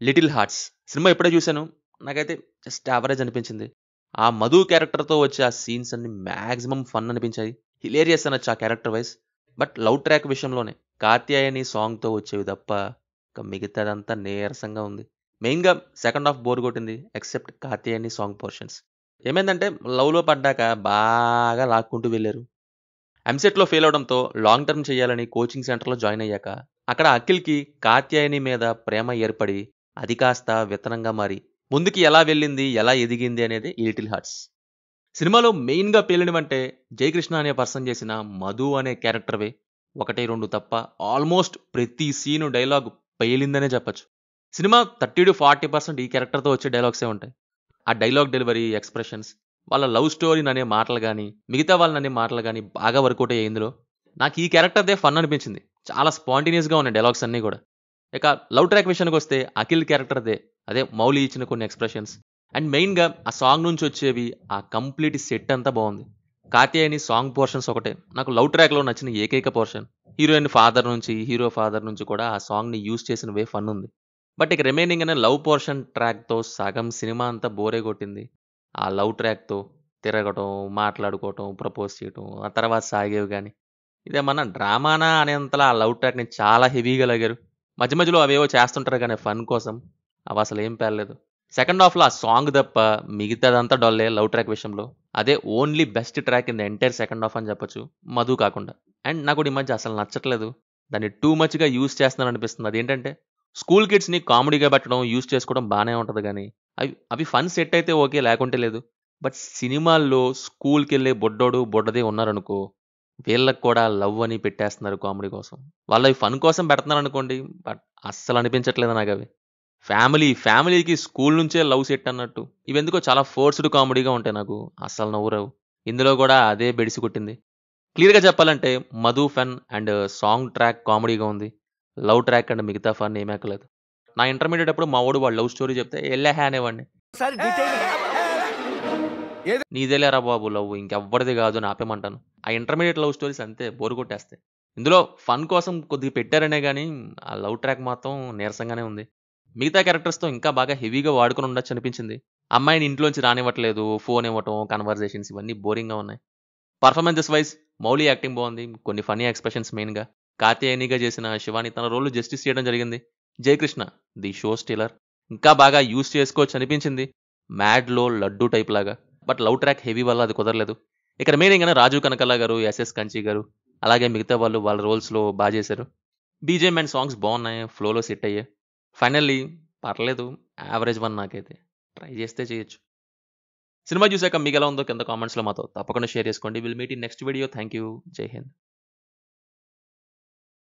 'Little hearts' cinema ఎప్పుడో చూసాను. నాకైతే జస్ట్ యావరేజ్ అనిపించింది. ఆ మధు క్యారెక్టర్‌తో వచ్చే ఆ సీన్స్ అన్నీ మాక్సిమం ఫన్ అనిపించాయి. హిలేరియస్ అనొచ్చు ఆ character wise. But love track విషయంలోనే 'కాత్యాయని' సాంగ్‌తో వచ్చేవి తప్ప ఇక మిగతాదంతా నీరసంగా ఉంది. మెయిన్‌గా సెకండ్ హాఫ్ బోర్ కొట్టింది. Except 'Katyayani' song portions. ఏమైందంటే లవ్‌లో పడ్డాక బాగా లాక్కుంటూ వెళ్లారు. ఎంసెట్‌లో ఫెయిల్ అవ్వడంతో లాంగ్ టర్మ్ చేయాలని కోచింగ్ సెంటర్‌లో జాయిన్ అయ్యాక, అక్కడ అఖిల్‌కి కాత్యాయని మీద ప్రేమ ఏర్పడి, అది కాస్త విత్తనంగా మారి, ముందుకి ఎలా వెళ్ళింది, ఎలా ఎదిగింది అనేది ఈ 'లిటిల్ హార్ట్స్'. సినిమాలో మెయిన్‌గా పేలినవంటే జయకృష్ణ అనే పర్సన్ చేసిన మధు అనే క్యారెక్టర్‌వే. 1, 2 తప్ప ఆల్మోస్ట్ ప్రతి సీను డైలాగ్ పేలిందనే చెప్పొచ్చు. సినిమా 30-40% ఈ క్యారెక్టర్‌తో వచ్చే డైలాగ్సే ఉంటాయి. ఆ డైలాగ్ డెలివరీ, ఎక్స్‌ప్రెషన్స్, వాళ్ళ లవ్ స్టోరీననే మాటలు గాని, మిగతా వాళ్ళననే మాటలు గాని బాగా వర్కౌట్ అయ్యాయి ఇందులో. నాకు ఈ క్యారెక్టర్‌దే ఫన్ అనిపించింది. చాలా స్పాంటేనియస్‌గా ఉన్నాయి డైలాగ్స్ అన్నీ గూడా. ఇక లవ్ ట్రాక్ విషయానికొస్తే అఖిల్ క్యారెక్టర్‌దే. అదే మౌలి ఇచ్చిన కొన్ని ఎక్స్‌ప్రెషన్స్ అండ్ మెయిన్‌గా ఆ సాంగ్ నుంచి వచ్చేవి ఆ కంప్లీట్ సెట్ అంతా బావుంది. 'కాత్యాయని' సాంగ్ పోర్షన్స్ ఒకటే నాకు లవ్ ట్రాక్‌లో నచ్చిన ఏకైక పోర్షన్. హీరోయిన్ ఫాదర్ నుంచి, హీరో ఫాదర్ నుంచి కూడా ఆ సాంగ్‌ని యూజ్ చేసిన వే ఫన్ ఉంది. బట్ ఇక రిమైనింగ్ అనే లవ్ పోర్షన్ ట్రాక్‌తో సగం సినిమా అంతా బోరే కొట్టింది. ఆ లవ్ ట్రాక్‌తో తిరగటం, మాట్లాడుకోవటం, ప్రపోజ్ చేయటం, ఆ తర్వాత సాగేవి గాని, ఇదేమన్నా డ్రామానా అనేంతలా ఆ లవ్ ట్రాక్‌ని చాలా హెవీగా లాగారు. మధ్య మధ్యలో అవేవో చేస్తుంటారు గానీ ఫన్ కోసం. అవసలేం పేలలేదు. సెకండ్ హాఫ్‌లో ఆ సాంగ్ తప్ప మిగతాదంతా డొల్లే లవ్ ట్రాక్ విషయంలో. అదే only best track in the entire second half అని చెప్పొచ్చు. 'మధు' కాకుండా. అండ్ నాకోటి ఈ మధ్య అసలు నచ్చట్లేదు. దాన్ని టూ మచ్‌గా యూజ్ చేస్తున్నారనిపిస్తుంది. అదేంటంటే స్కూల్ కిడ్స్‌ని కామెడీగా పెట్టడం, యూజ్ చేసుకోవడం బానే ఉంటది గానీ, అవి అవి ఫన్ సెట్ అయితే ఓకే. లేకుంటే లేదు. బట్ సినిమాల్లో స్కూల్‌కెళ్ళే బుడ్డోడు, బుడ్డది ఉన్నారనుకో, వీళ్ళకి కూడా లవ్ అని పెట్టేస్తున్నారు కామెడీ కోసం. వాళ్ళవి ఫన్ కోసం పెడుతున్నారనుకోండి. బట్ అస్సలనిపించట్లేదు నాకవి. ఫ్యామిలీకి స్కూల్ నుంచే లవ్ సెట్ అన్నట్టు. ఇవెందుకో చాలా ఫోర్స్‌డ్ కామెడీగా ఉంటాయి నాకు. అస్సలు నవ్వు రావు. ఇందులో గూడా అదే బెడిసి కొట్టింది. క్లియర్‌గా చెప్పాలంటే 'Madhu' fun and song track కామెడీగా ఉంది. లవ్ ట్రాక్ అండ్ మిగతా ఫన్ ఏమి ఎక్కలేదు. నా ఇంటర్మీడియేట్ అప్పుడు మా వోడు వాడి లవ్ స్టోరీ చెప్తే ఎళ్ళెహే అనేవాడిని. ఒకసారి డీటెయిల్ ఏది నీదేలేరా బాబు లవ్ ఇంకెవ్వడిది గాదు అని ఆపేయమంటాను. ఆ ఇంటర్మీడియేట్ లవ్ స్టోరీస్ అంతే బోర్ కొట్టేస్తాయి. ఇందులో ఫన్ కోసం కొద్దిగా పెట్టారనే గానీ, ఆ లవ్ ట్రాక్ మాత్రం నీరసంగానే ఉంది. మిగతా క్యారెక్టర్స్‌తో ఇంకా బాగా హెవీగా వాడుకొని ఉండొచ్చనిపించింది. అమ్మాయిని ఇంట్లోంచి రానివ్వట్లేదు, ఫోన్ ఇవ్వటం, కన్వర్జేషన్స్ ఇవన్నీ బోరింగ్‌గా ఉన్నాయి. పర్ఫార్మెన్సెస్ వైస్ మౌలి యాక్టింగ్ బావుంది. కొన్ని ఫన్నీ ఎక్స్‌ప్రెషన్స్ మెయిన్‌గా. కాత్యాయనిగా చేసిన శివాని తన రోల్‌ని జస్టిస్ చేయడం జరిగింది. Jayakrishna the show stealer. ఇంకా బాగా యూజ్ చేసుకోవచ్చనిపించింది. 'మ్యాడ్‌లో' లడ్డు టైప్ లాగా. బట్ లవ్ ట్రాక్ హెవీ వల్ల అది కుదరలేదు. ఇక రిమైనింగ్‌గానే రాజీవ్ కనకాల గారు, ఎస్ఎస్ కంచి గారు, అలాగే మిగతా వాళ్ళు వాళ్ళ రోల్స్‌లో చేశారు. బీజీఎం అండ్ సాంగ్స్ బావున్నాయి. ఫ్లోలో సెట్ అయ్యాయి. ఫైనల్లీ పర్లేదు. యావరేజ్ వన్ నాకైతే. ట్రై చేస్తే చేయొచ్చు. సినిమా చూసాక మీకెలా ఉందో కింద కామెంట్స్‌లో మాతో తప్పకుండా షేర్ చేసుకోండి. Will meet in next video. Thank you. జై హింద్.